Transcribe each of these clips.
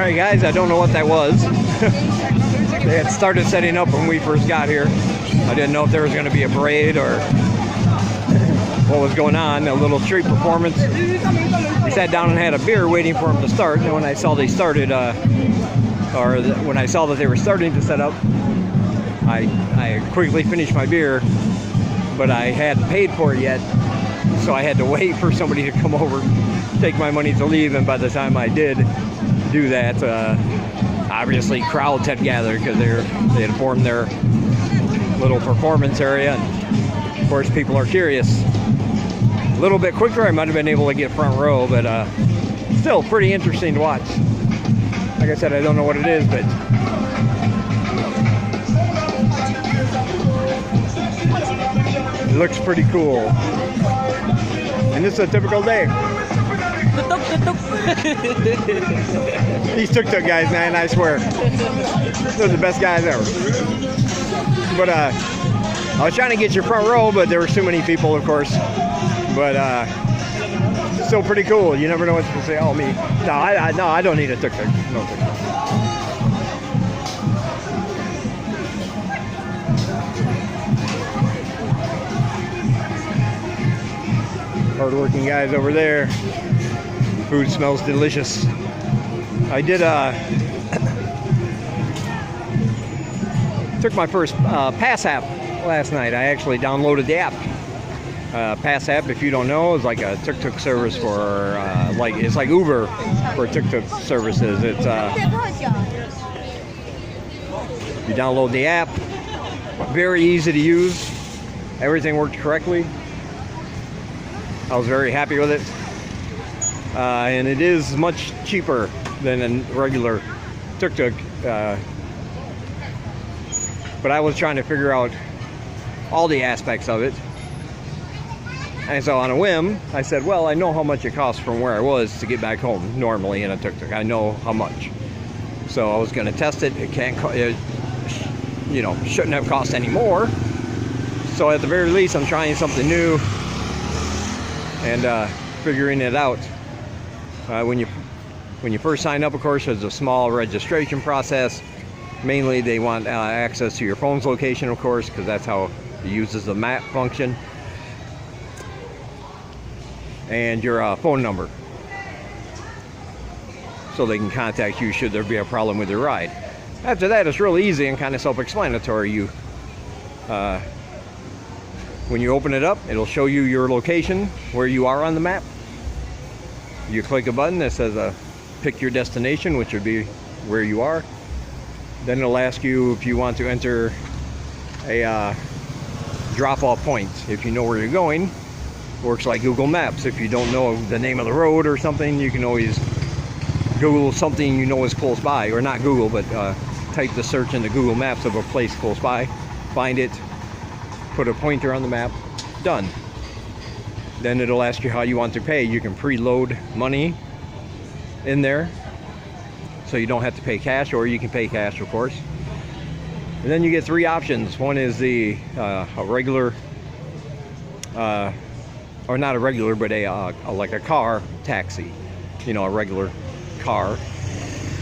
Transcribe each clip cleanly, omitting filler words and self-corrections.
Alright guys, I don't know what that was. They had started setting up when we first got here. I didn't know if there was going to be a parade or what was going on. A little street performance. We sat down and had a beer waiting for them to start, and when I saw they started, when I saw that they were starting to set up, I quickly finished my beer, but I hadn't paid for it yet, so I had to wait for somebody to come over, take my money to leave, and by the time I did do that, obviously crowds had gathered because they had formed their little performance area, and of course people are curious. A little bit quicker, I might have been able to get front row, but still pretty interesting to watch. Like I said, I don't know what it is, but it looks pretty cool. And this is a typical day. These tuk-tuk guys, man, I swear, they're the best guys ever. But I was trying to get your front row, but there were too many people, of course. But still pretty cool. You never know what to say. Oh, me? No, I don't need a tuk-tuk. No tuk-tuk. Hard-working guys over there. Food smells delicious. I did took my first PassApp last night. I actually downloaded the app. PassApp, if you don't know, is like a tuk-tuk service for it's like Uber for tuk-tuk services. It's you download the app. Very easy to use. Everything worked correctly. I was very happy with it. And it is much cheaper than a regular tuk-tuk. But I was trying to figure out all the aspects of it. And so on a whim, I said, well, I know how much it costs from where I was to get back home normally in a tuk-tuk. I know how much. So I was going to test it. It can't, shouldn't have cost any more. So at the very least, I'm trying something new and figuring it out. When you first sign up, of course, there's a small registration process. Mainly, they want access to your phone's location, of course, because that's how it uses the map function. And your phone number, so they can contact you should there be a problem with your ride. After that, it's real easy and kind of self-explanatory. When you open it up, it'll show you your location, where you are on the map. You click a button that says pick your destination, which would be where you are. Then it'll ask you if you want to enter a drop-off point. If you know where you're going, works like Google Maps. If you don't know the name of the road or something, you can always Google something you know is close by, or not Google, but type the search into Google Maps of a place close by, find it, put a pointer on the map, done. Then it'll ask you how you want to pay. You can preload money in there, so you don't have to pay cash, or you can pay cash, of course. And then you get three options. One is a regular, or not a regular, but like a car taxi, a regular car.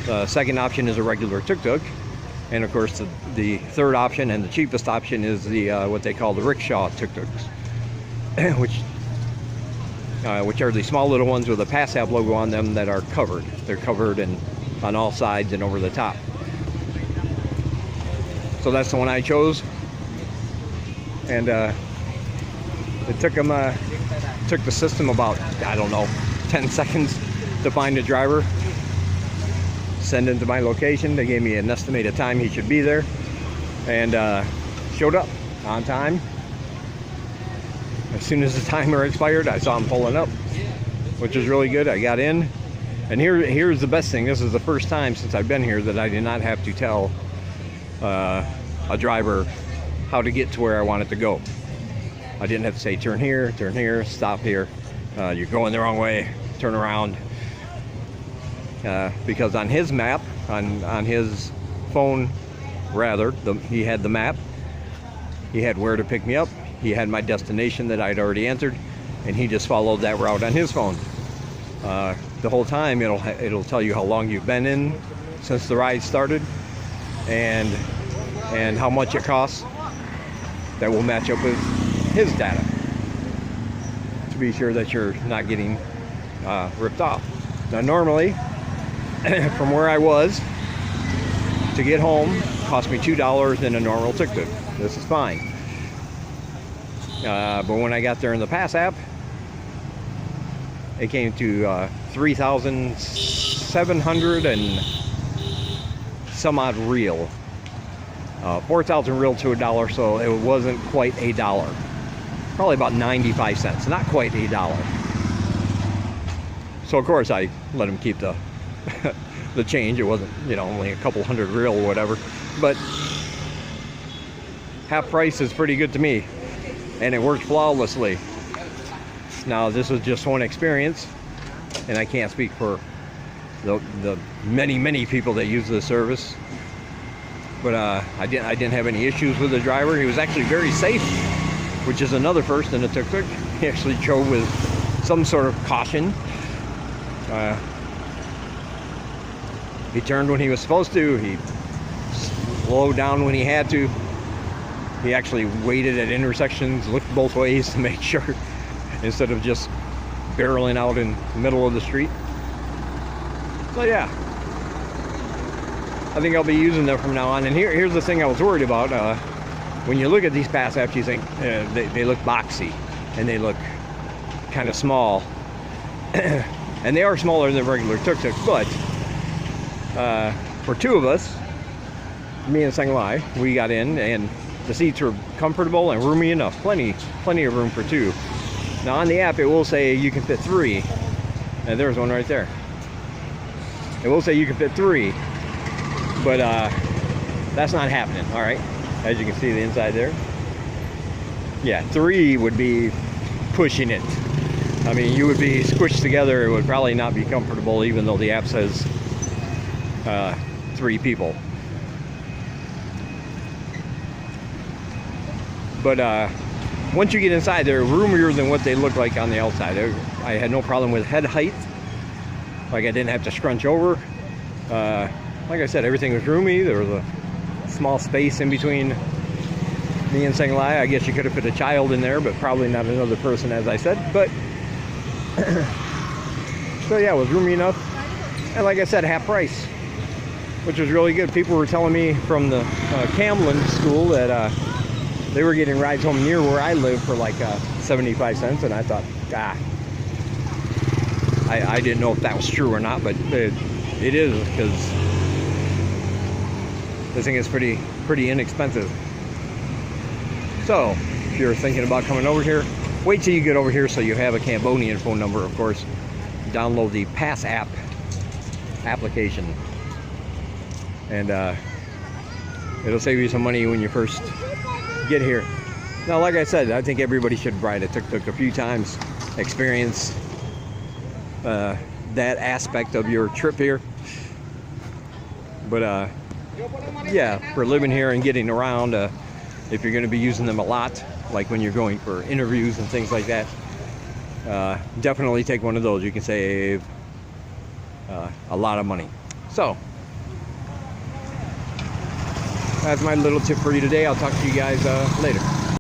The second option is a regular tuk-tuk, and of course the third option and the cheapest option is the what they call the rickshaw tuk-tuks, which are the small little ones with a PassApp logo on them that are covered. They're covered on all sides and over the top. So that's the one I chose, and it took the system about, I don't know, 10 seconds to find a driver, send him to my location. They gave me an estimated time he should be there, and showed up on time. As soon as the timer expired, I saw him pulling up, which was really good. I got in, and here's the best thing. This is the first time since I've been here that I did not have to tell a driver how to get to where I wanted to go. I didn't have to say turn here, stop here, you're going the wrong way, turn around. Because on his map, on his phone rather, he had the map, he had where to pick me up, he had my destination that I'd already entered, and he just followed that route on his phone. The whole time it'll tell you how long you've been in since the ride started, and how much it costs. That will match up with his data to be sure that you're not getting ripped off. Now normally, from where I was, to get home cost me $2 in a normal tuk-tuk. This is fine. But when I got there in the PassApp, it came to 3,700 and some odd real. 4,000 real to $1, so it wasn't quite $1. Probably about 95 cents, not quite $1. So of course I let him keep the the change. It wasn't, you know, only a couple hundred real or whatever, but half price is pretty good to me, and it worked flawlessly. Now this was just one experience, and I can't speak for the many people that use this service. But I didn't have any issues with the driver. He was actually very safe, which is another first in a tuk-tuk. He actually drove with some sort of caution. He turned when he was supposed to. He slowed down when he had to. He actually waited at intersections, looked both ways to make sure, instead of just barreling out in the middle of the street. So yeah, I think I'll be using them from now on. And here's the thing I was worried about. When you look at these PassApps, you think they look boxy and they look kind of small. And they are smaller than regular tuk-tuks, but for two of us, me and Sanglai, we got in, and the seats were comfortable and roomy enough. Plenty of room for two. Now on the app, it will say you can fit 3. And there's one right there. It will say you can fit 3. But that's not happening, all right? As you can see the inside there. Yeah, 3 would be pushing it. I mean, you would be squished together. It would probably not be comfortable, even though the app says 3 people. But once you get inside, they're roomier than what they look like on the outside. I had no problem with head height. Like, I didn't have to scrunch over. Like I said, everything was roomy. There was a small space in between me and Sanglai. I guess you could have put a child in there, but probably not another person, as I said. But so yeah, it was roomy enough. And like I said, half price, which was really good. People were telling me from the Camlin school that they were getting rides home near where I live for like 75 cents. And I thought, I didn't know if that was true or not, but it is, because this thing is pretty inexpensive. So if you're thinking about coming over here, wait till you get over here so you have a Cambodian phone number, of course. Download the PassApp application, and it'll save you some money when you first get here. Now, like I said, I think everybody should ride a tuk-tuk a few times, experience that aspect of your trip here. But yeah, for living here and getting around, if you're going to be using them a lot, like when you're going for interviews and things like that, definitely take one of those. You can save a lot of money. So that's my little tip for you today. I'll talk to you guys later.